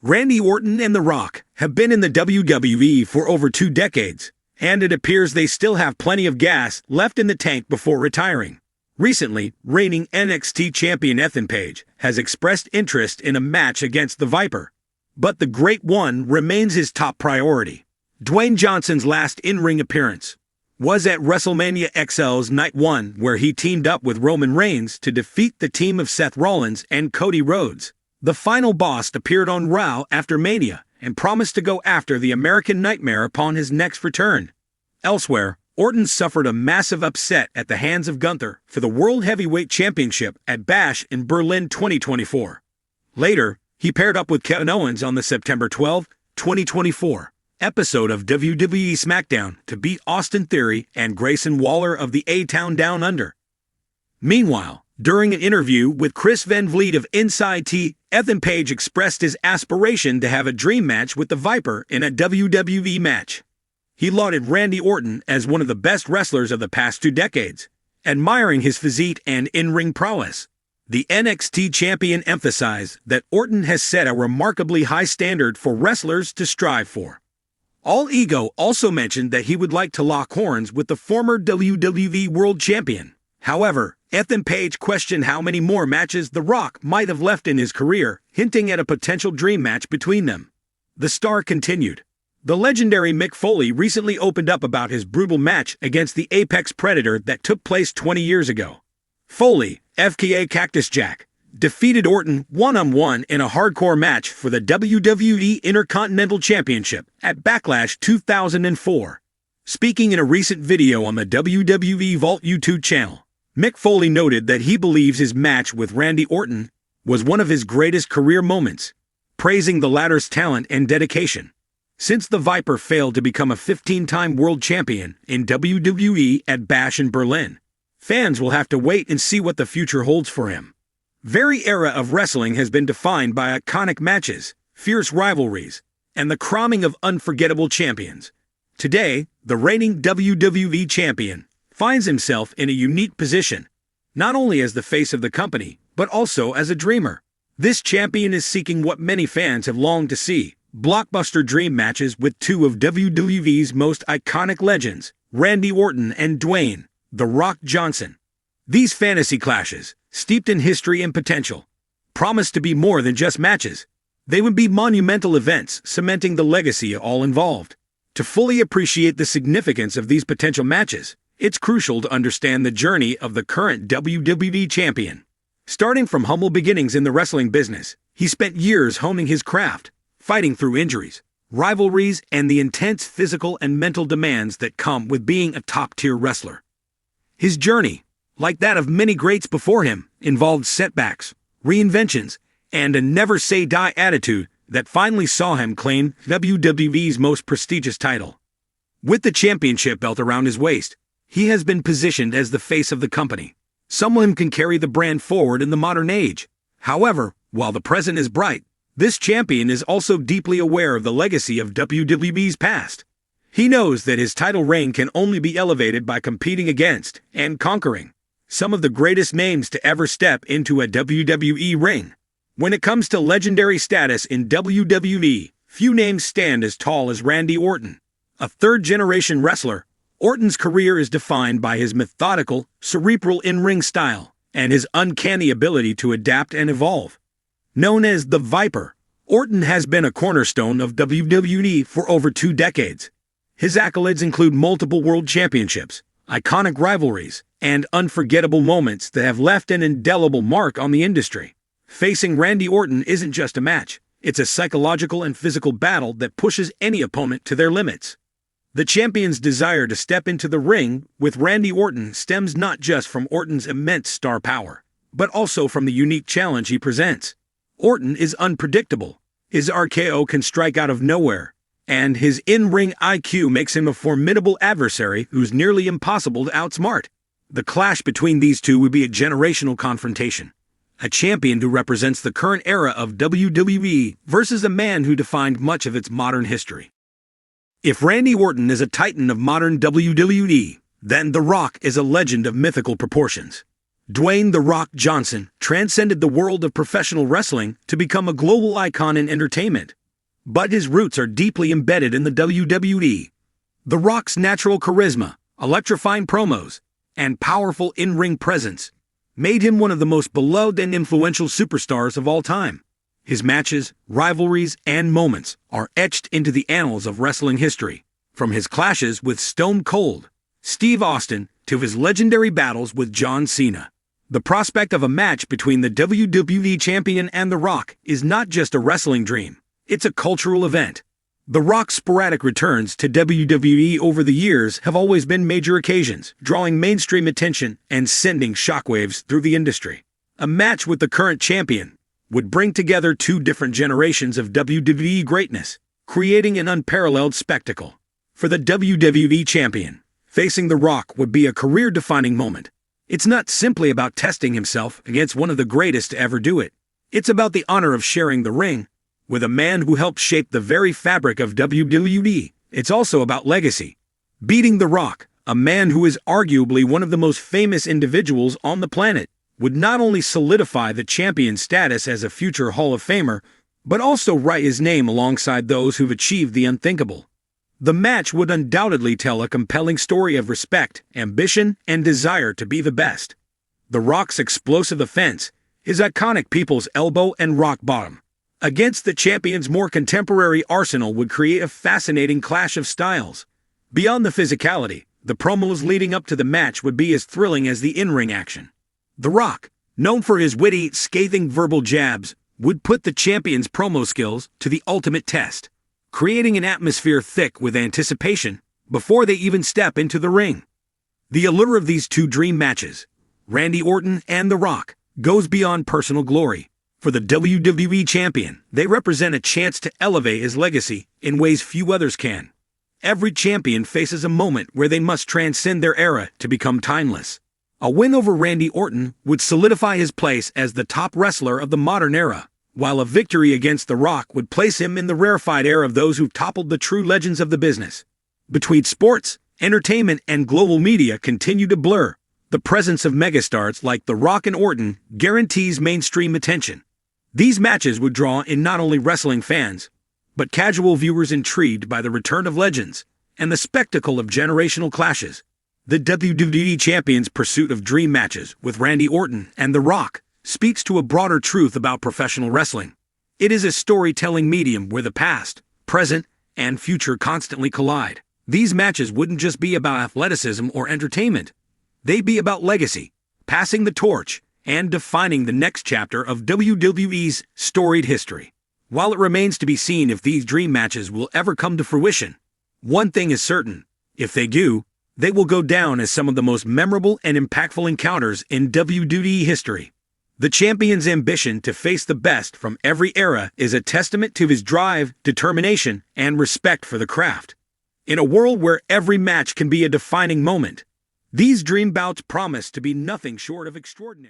Randy Orton and The Rock have been in the WWE for over 2 decades, and it appears they still have plenty of gas left in the tank before retiring. Recently, reigning NXT champion Ethan Page has expressed interest in a match against the Viper. But the Great One remains his top priority. Dwayne Johnson's last in-ring appearance was at WrestleMania XL's Night 1, where he teamed up with Roman Reigns to defeat the team of Seth Rollins and Cody Rhodes. The final boss appeared on Raw after Mania and promised to go after the American Nightmare upon his next return. Elsewhere, Orton suffered a massive upset at the hands of Gunther for the World Heavyweight Championship at Bash in Berlin 2024. Later, he paired up with Kevin Owens on the September 12, 2024 episode of WWE SmackDown to beat Austin Theory and Grayson Waller of the A-Town Down Under. Meanwhile, during an interview with Chris Van Vliet of Inside T, Ethan Page expressed his aspiration to have a dream match with the Viper in a WWE match. He lauded Randy Orton as one of the best wrestlers of the past 2 decades, admiring his physique and in-ring prowess. The NXT champion emphasized that Orton has set a remarkably high standard for wrestlers to strive for. All Ego also mentioned that he would like to lock horns with the former WWE World Champion. However, Ethan Page questioned how many more matches The Rock might have left in his career, hinting at a potential dream match between them. The star continued. The legendary Mick Foley recently opened up about his brutal match against the Apex Predator that took place 20 years ago. Foley, FKA Cactus Jack, defeated Orton one-on-one in a hardcore match for the WWE Intercontinental Championship at Backlash 2004. Speaking in a recent video on the WWE Vault YouTube channel, Mick Foley noted that he believes his match with Randy Orton was one of his greatest career moments, praising the latter's talent and dedication. Since the Viper failed to become a 15-time world champion in WWE at Bash in Berlin, fans will have to wait and see what the future holds for him. Very era of wrestling has been defined by iconic matches, fierce rivalries, and the crowning of unforgettable champions. Today, the reigning WWE champion finds himself in a unique position, not only as the face of the company, but also as a dreamer. This champion is seeking what many fans have longed to see: blockbuster dream matches with 2 of WWE's most iconic legends, Randy Orton and Dwayne "The Rock" Johnson. These fantasy clashes, steeped in history and potential, promise to be more than just matches. They would be monumental events cementing the legacy of all involved. To fully appreciate the significance of these potential matches, it's crucial to understand the journey of the current WWE champion. Starting from humble beginnings in the wrestling business, he spent years honing his craft, fighting through injuries, rivalries, and the intense physical and mental demands that come with being a top-tier wrestler. His journey, like that of many greats before him, involved setbacks, reinventions, and a never-say-die attitude that finally saw him claim WWE's most prestigious title. With the championship belt around his waist, he has been positioned as the face of the company, someone who can carry the brand forward in the modern age. However, while the present is bright, this champion is also deeply aware of the legacy of WWE's past. He knows that his title reign can only be elevated by competing against and conquering some of the greatest names to ever step into a WWE ring. When it comes to legendary status in WWE, few names stand as tall as Randy Orton. A third-generation wrestler, Orton's career is defined by his methodical, cerebral in-ring style and his uncanny ability to adapt and evolve. Known as the Viper, Orton has been a cornerstone of WWE for over 2 decades. His accolades include multiple world championships, iconic rivalries, and unforgettable moments that have left an indelible mark on the industry. Facing Randy Orton isn't just a match, it's a psychological and physical battle that pushes any opponent to their limits. The champion's desire to step into the ring with Randy Orton stems not just from Orton's immense star power, but also from the unique challenge he presents. Orton is unpredictable. His RKO can strike out of nowhere, and his in-ring IQ makes him a formidable adversary who's nearly impossible to outsmart. The clash between these two would be a generational confrontation. A champion who represents the current era of WWE versus a man who defined much of its modern history. If Randy Orton is a titan of modern WWE, then The Rock is a legend of mythical proportions. Dwayne "The Rock" Johnson transcended the world of professional wrestling to become a global icon in entertainment. But his roots are deeply embedded in the WWE. The Rock's natural charisma, electrifying promos, and powerful in-ring presence made him one of the most beloved and influential superstars of all time. His matches, rivalries, and moments are etched into the annals of wrestling history, from his clashes with Stone Cold Steve Austin to his legendary battles with John Cena. The prospect of a match between the WWE Champion and The Rock is not just a wrestling dream, it's a cultural event. The Rock's sporadic returns to WWE over the years have always been major occasions, drawing mainstream attention and sending shockwaves through the industry. A match with the current champion would bring together two different generations of WWE greatness, creating an unparalleled spectacle. For the WWE Champion, facing The Rock would be a career-defining moment. It's not simply about testing himself against one of the greatest to ever do it. It's about the honor of sharing the ring with a man who helped shape the very fabric of WWE. It's also about legacy. Beating The Rock, a man who is arguably one of the most famous individuals on the planet, would not only solidify the champion's status as a future Hall of Famer, but also write his name alongside those who've achieved the unthinkable. The match would undoubtedly tell a compelling story of respect, ambition, and desire to be the best. The Rock's explosive offense, his iconic people's elbow and rock bottom, against the champion's more contemporary arsenal would create a fascinating clash of styles. Beyond the physicality, the promos leading up to the match would be as thrilling as the in-ring action. The Rock, known for his witty, scathing verbal jabs, would put the champion's promo skills to the ultimate test, creating an atmosphere thick with anticipation before they even step into the ring. The allure of these two dream matches, Randy Orton and The Rock, goes beyond personal glory. For the WWE Champion, they represent a chance to elevate his legacy in ways few others can. Every champion faces a moment where they must transcend their era to become timeless. A win over Randy Orton would solidify his place as the top wrestler of the modern era, while a victory against The Rock would place him in the rarefied era of those who've toppled the true legends of the business. Between sports, entertainment, and global media continue to blur, the presence of megastars like The Rock and Orton guarantees mainstream attention. These matches would draw in not only wrestling fans, but casual viewers intrigued by the return of legends and the spectacle of generational clashes. The WWE Champion's pursuit of dream matches with Randy Orton and The Rock speaks to a broader truth about professional wrestling. It is a storytelling medium where the past, present, and future constantly collide. These matches wouldn't just be about athleticism or entertainment. They'd be about legacy, passing the torch, and defining the next chapter of WWE's storied history. While it remains to be seen if these dream matches will ever come to fruition, one thing is certain: if they do, they will go down as some of the most memorable and impactful encounters in WWE history. The champion's ambition to face the best from every era is a testament to his drive, determination, and respect for the craft. In a world where every match can be a defining moment, these dream bouts promise to be nothing short of extraordinary.